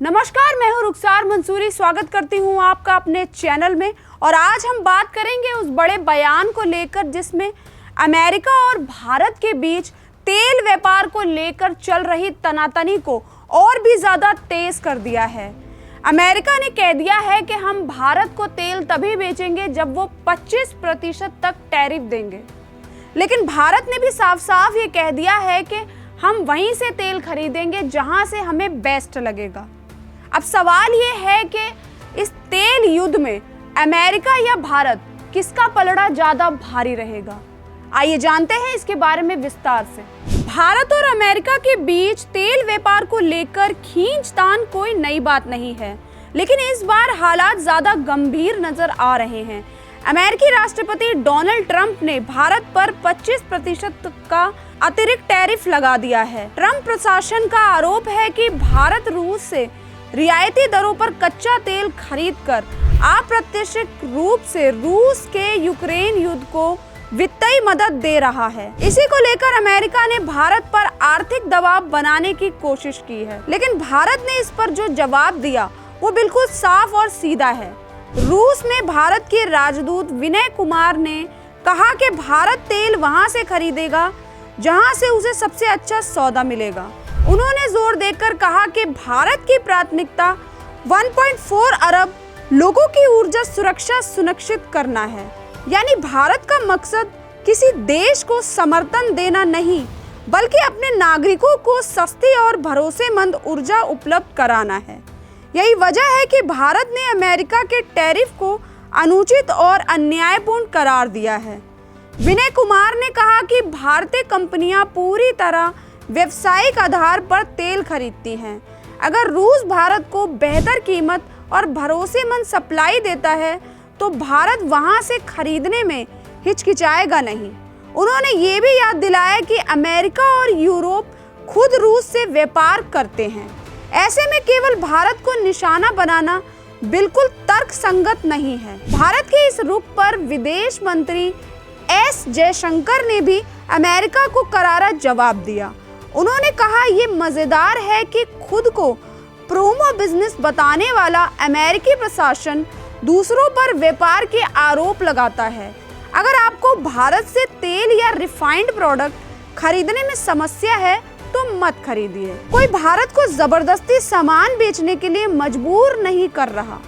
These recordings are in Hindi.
नमस्कार, मैं हूं रुखसार मंसूरी। स्वागत करती हूं आपका अपने चैनल में। और आज हम बात करेंगे उस बड़े बयान को लेकर जिसमें अमेरिका और भारत के बीच तेल व्यापार को लेकर चल रही तनातनी को और भी ज़्यादा तेज कर दिया है। अमेरिका ने कह दिया है कि हम भारत को तेल तभी बेचेंगे जब वो 25% तक टैरिफ देंगे, लेकिन भारत ने भी साफ साफ ये कह दिया है कि हम वहीं से तेल खरीदेंगे जहां से हमें बेस्ट लगेगा। अब सवाल ये है कि इस तेल युद्ध में अमेरिका या भारत किसका पलड़ा ज़्यादा भारी रहेगा। आइए जानते हैं इसके बारे में विस्तार से। भारत और अमेरिका के बीच तेल व्यापार को लेकर खींचतान कोई नई बात नहीं है, लेकिन इस बार हालात ज़्यादा गंभीर नजर आ रहे हैं। अमेरिकी राष्ट्रपति डोनाल्ड ट्रंप ने भारत पर 25% का अतिरिक्त टैरिफ लगा दिया है। ट्रंप प्रशासन का आरोप है कि भारत रूस से रियायती दरों पर कच्चा तेल खरीदकर अप्रत्याशित रूप से रूस के यूक्रेन युद्ध को वित्तीय मदद दे रहा है। इसी को लेकर अमेरिका ने भारत पर आर्थिक दबाव बनाने की कोशिश की है, लेकिन भारत ने इस पर जो जवाब दिया वो बिल्कुल साफ और सीधा है। रूस में भारत के राजदूत विनय कुमार ने कहा कि भारत तेल वहां से खरीदेगा जहां से उसे सबसे अच्छा सौदा मिलेगा। उन्होंने जोर देकर कहा कि भारत की प्राथमिकता 1.4 अरब लोगों की ऊर्जा सुरक्षा सुनिश्चित करना है। यानी भारत का मकसद किसी देश को समर्थन देना नहीं, बल्कि अपने नागरिकों को सस्ती और भरोसेमंद ऊर्जा उपलब्ध कराना है। यही वजह है कि भारत ने अमेरिका के टैरिफ को अनुचित और अन्यायपूर्ण करार दिया है। विनय कुमार ने कहा कि भारतीय कंपनियां पूरी तरह व्यावसायिक आधार पर तेल खरीदती हैं। अगर रूस भारत को बेहतर कीमत और भरोसेमंद सप्लाई देता है तो भारत वहां से खरीदने में हिचकिचाएगा नहीं। उन्होंने ये भी याद दिलाया कि अमेरिका और यूरोप खुद रूस से व्यापार करते हैं। ऐसे में केवल भारत को निशाना बनाना बिल्कुल तर्कसंगत नहीं है। भारत के इस रुख पर विदेश मंत्री एस जयशंकर ने भी अमेरिका को करारा जवाब दिया। उन्होंने कहा, ये मजेदार है कि खुद को प्रोमो बिजनेस बताने वाला अमेरिकी प्रशासन दूसरों पर व्यापार के आरोप लगाता है। अगर आपको भारत से तेल या रिफाइंड प्रोडक्ट खरीदने में समस्या है तो मत खरीदिए। कोई भारत को जबरदस्ती सामान बेचने के लिए मजबूर नहीं कर रहा,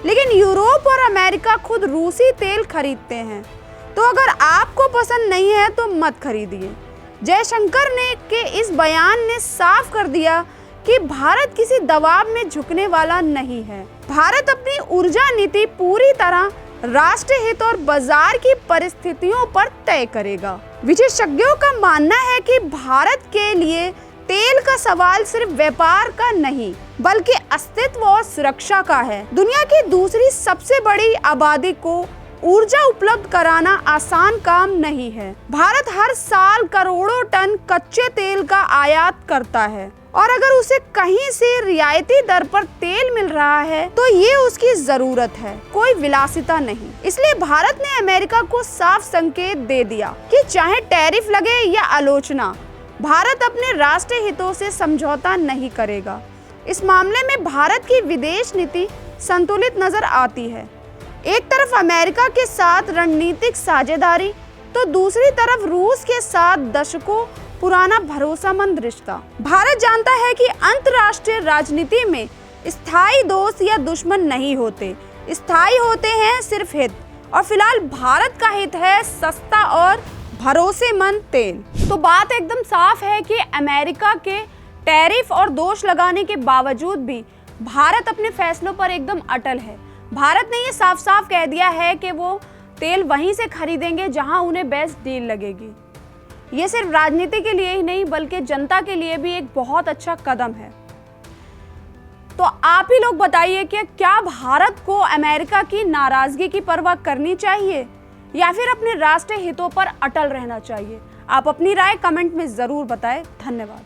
लेकिन यूरोप और अमेरिका खुद रूसी तेल खरीदते हैं। तो अगर आपको पसंद नहीं है तो मत खरीदिए। जयशंकर ने के इस बयान ने साफ कर दिया कि भारत किसी दबाव में झुकने वाला नहीं है। भारत अपनी ऊर्जा नीति पूरी तरह राष्ट्रीय हित और बाजार की परिस्थितियों पर तय करेगा। विशेषज्ञों का मानना है कि भारत के लिए तेल का सवाल सिर्फ व्यापार का नहीं, बल्कि अस्तित्व और सुरक्षा का है। दुनिया की दूसरी सबसे बड़ी आबादी को ऊर्जा उपलब्ध कराना आसान काम नहीं है। भारत हर साल करोड़ों टन कच्चे तेल का आयात करता है, और अगर उसे कहीं से रियायती दर पर तेल मिल रहा है तो ये उसकी जरूरत है, कोई विलासिता नहीं। इसलिए भारत ने अमेरिका को साफ संकेत दे दिया कि चाहे टैरिफ लगे या आलोचना, भारत अपने राष्ट्रीय हितों से समझौता नहीं करेगा। इस मामले में भारत की विदेश नीति संतुलित नजर आती है। एक तरफ अमेरिका के साथ रणनीतिक साझेदारी तो दूसरी तरफ रूस के साथ दशकों पुराना भरोसेमंद रिश्ता। भारत जानता है कि अंतर्राष्ट्रीय राजनीति में स्थायी दोस्त या दुश्मन नहीं होते, स्थायी होते हैं सिर्फ हित। और फिलहाल भारत का हित है सस्ता और भरोसेमंद तेल। तो बात एकदम साफ है कि अमेरिका के टैरिफ और दोष लगाने के बावजूद भी भारत अपने फैसलों पर एकदम अटल है। भारत ने ये साफ साफ कह दिया है कि वो तेल वहीं से खरीदेंगे जहां उन्हें बेस्ट डील लगेगी। ये सिर्फ राजनीति के लिए ही नहीं, बल्कि जनता के लिए भी एक बहुत अच्छा कदम है। तो आप ही लोग बताइए कि क्या भारत को अमेरिका की नाराजगी की परवाह करनी चाहिए या फिर अपने राष्ट्रीय हितों पर अटल रहना चाहिए? आप अपनी राय कमेंट में जरूर बताएं। धन्यवाद।